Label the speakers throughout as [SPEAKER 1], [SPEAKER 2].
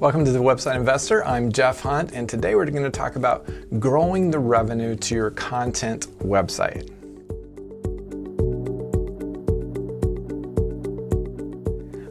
[SPEAKER 1] Welcome to the Website Investor. I'm Jeff Hunt, and today we're going to talk about growing the revenue to your content website.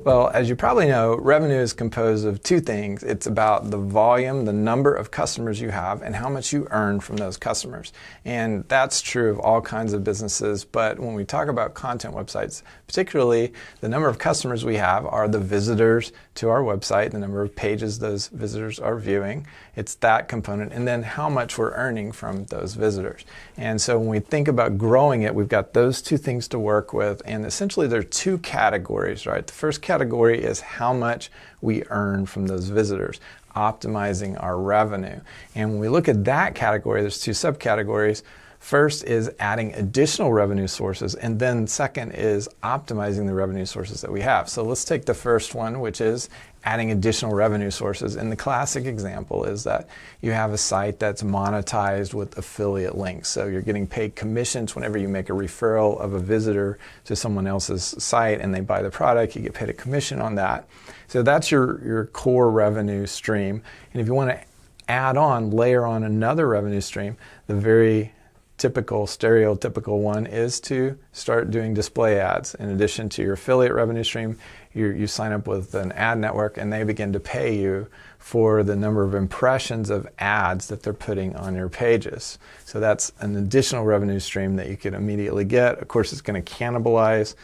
[SPEAKER 1] Well, as you probably know, revenue is composed of two things. It's about the volume, the number of customers you have, and how much you earn from those customers. And that's true of all kinds of businesses, but when we talk about content websites, particularly the number of customers we have are the visitors to our website, the number of pages those visitors are viewing. It's that component, and then how much we're earning from those visitors. And so when we think about growing it, we've got those two things to work with, and essentially there are two categories, right? The first category is how much we earn from those visitors, optimizing our revenue. And when we look at that category, there's two subcategories. First is adding additional revenue sources, and then second is optimizing the revenue sources that we have. So let's take the first one, which is adding additional revenue sources. And the classic example is that you have a site that's monetized with affiliate links. So you're getting paid commissions whenever you make a referral of a visitor to someone else's site and they buy the product, you get paid a commission on that. So that's your core revenue stream. And if you want to add on, layer on another revenue stream, the very typical, stereotypical one is to start doing display ads. In addition to your affiliate revenue stream, you sign up with an ad network and they begin to pay you for the number of impressions of ads that they're putting on your pages. So that's an additional revenue stream that you can immediately get. Of course, it's going to cannibalize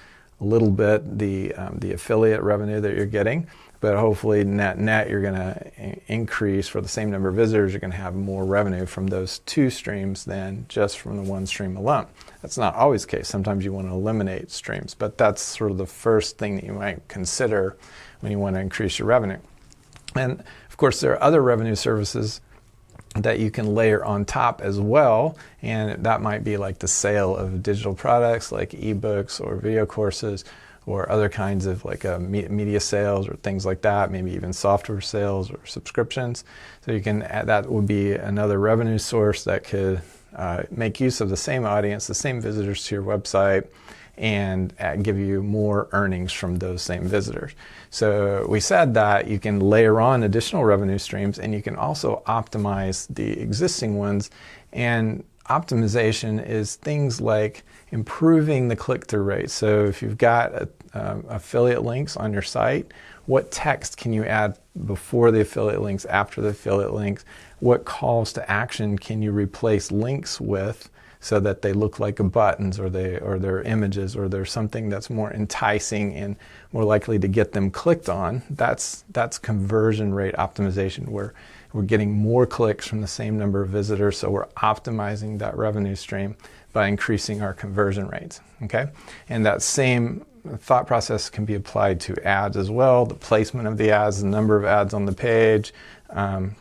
[SPEAKER 1] a little bit the affiliate revenue that you're getting, but hopefully net you're going to increase for the same number of visitors. You're going to have more revenue from those two streams than just from the one stream alone. That's not always the case. Sometimes you want to eliminate streams, but that's sort of the first thing that you might consider when you want to increase your revenue. And of course, there are other revenue services that you can layer on top as well, and that might be like the sale of digital products like ebooks or video courses, or other kinds of like media sales or things like that, maybe even software sales or subscriptions. So you can add, that would be another revenue source that could make use of the same audience, the same visitors to your website, and give you more earnings from those same visitors. So we said that you can layer on additional revenue streams, and you can also optimize the existing ones. And optimization is things like improving the click-through rate. So if you've got affiliate links on your site, what text can you add before the affiliate links, after the affiliate links? What calls to action can you replace links with so that they look like buttons or they're images, or they're something that's more enticing and more likely to get them clicked on? That's conversion rate optimization, where we're getting more clicks from the same number of visitors, so we're optimizing that revenue stream by increasing our conversion rates, okay? And that same thought process can be applied to ads as well, the placement of the ads, the number of ads on the page, and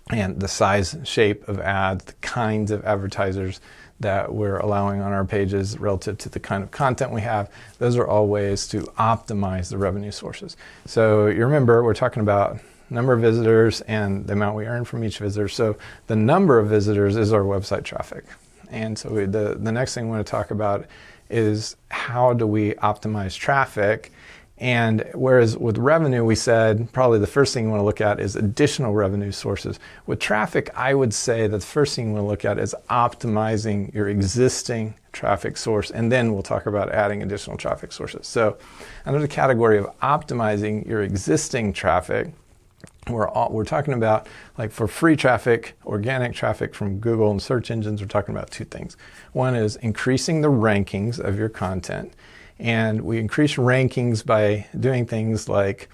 [SPEAKER 1] the size, shape of ads, the kinds of advertisers that we're allowing on our pages relative to the kind of content we have. Those are all ways to optimize the revenue sources. So you remember, we're talking about number of visitors and the amount we earn from each visitor. So the number of visitors is our website traffic. And so the next thing we want to talk about is how do we optimize traffic. And whereas with revenue, we said probably the first thing you want to look at is additional revenue sources. With traffic, I would say that the first thing you want to look at is optimizing your existing traffic source, and then we'll talk about adding additional traffic sources. So under the category of optimizing your existing traffic, we're talking about, like for free traffic, organic traffic from Google and search engines, we're talking about two things. One is increasing the rankings of your content. And we increase rankings by doing things like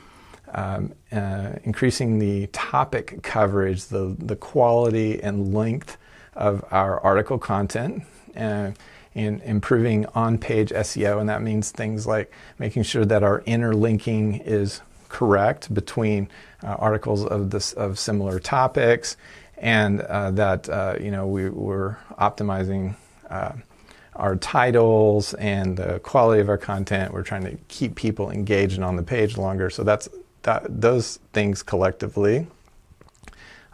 [SPEAKER 1] increasing the topic coverage, the quality and length of our article content, and improving on-page SEO. And that means things like making sure that our interlinking is correct between articles of similar topics, and that we're optimizing our titles and the quality of our content. We're trying to keep people engaged and on the page longer. So those things collectively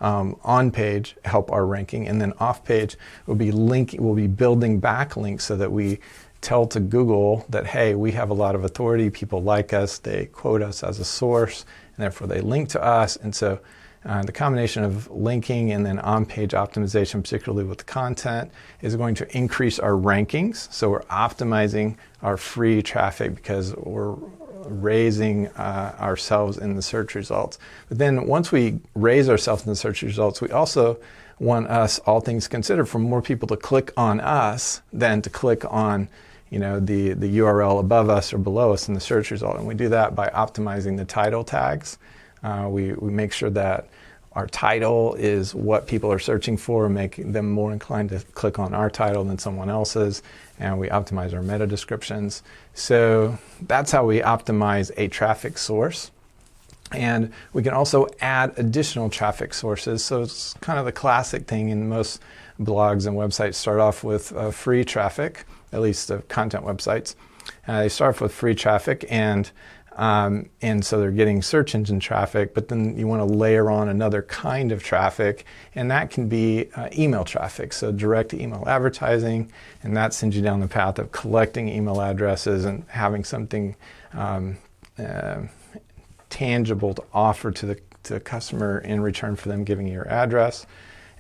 [SPEAKER 1] on page help our ranking, and then off page we'll be building backlinks so that we tell to Google that, hey, we have a lot of authority, people like us, they quote us as a source, therefore they link to us. And so the combination of linking and then on-page optimization, particularly with content, is going to increase our rankings. So we're optimizing our free traffic because we're raising ourselves in the search results. But then once we raise ourselves in the search results, we also want us, all things considered, for more people to click on us than to click on the URL above us or below us in the search result. And we do that by optimizing the title tags. We make sure that our title is what people are searching for, making them more inclined to click on our title than someone else's, and we optimize our meta descriptions. So that's how we optimize a traffic source. And we can also add additional traffic sources. So it's kind of the classic thing in most blogs and websites start off with free traffic, at least the content websites. They start off with free traffic, and so they're getting search engine traffic, but then you want to layer on another kind of traffic, and that can be email traffic, so direct email advertising, and that sends you down the path of collecting email addresses and having something tangible to offer to the customer in return for them giving you your address,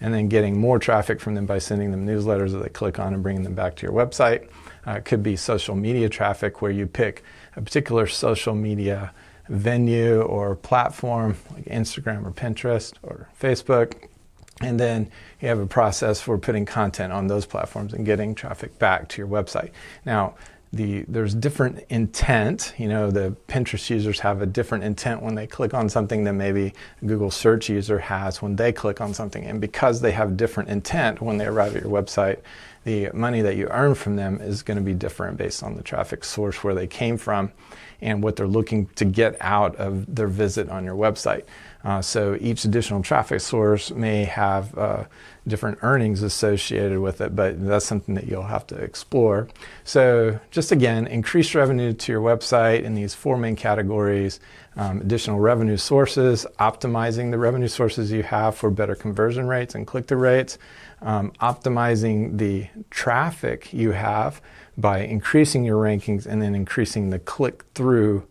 [SPEAKER 1] and then getting more traffic from them by sending them newsletters that they click on and bringing them back to your website. It could be social media traffic, where you pick a particular social media venue or platform like Instagram or Pinterest or Facebook, and then you have a process for putting content on those platforms and getting traffic back to your website. Now, there's different intent. The Pinterest users have a different intent when they click on something than maybe a Google search user has when they click on something. And because they have different intent when they arrive at your website, the money that you earn from them is going to be different based on the traffic source, where they came from, and what they're looking to get out of their visit on your website. So each additional traffic source may have different earnings associated with it, but that's something that you'll have to explore. So just again, increase revenue to your website in these four main categories: additional revenue sources, optimizing the revenue sources you have for better conversion rates and click-through rates, optimizing the traffic you have by increasing your rankings and then increasing the click-through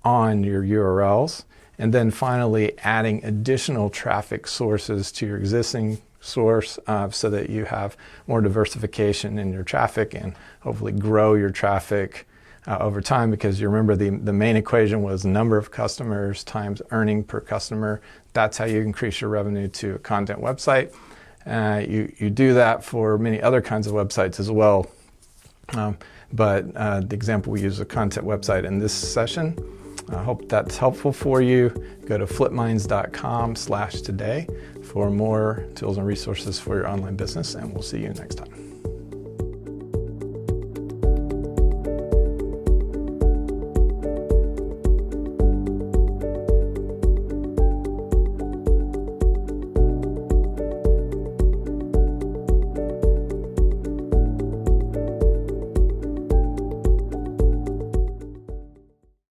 [SPEAKER 1] on your URLs. And then finally, adding additional traffic sources to your existing source so that you have more diversification in your traffic and hopefully grow your traffic over time, because you remember the main equation was number of customers times earning per customer. That's how you increase your revenue to a content website. You do that for many other kinds of websites as well. But the example we use is a content website in this session. I hope that's helpful for you. Go to flipminds.com/today for more tools and resources for your online business, and we'll see you next time.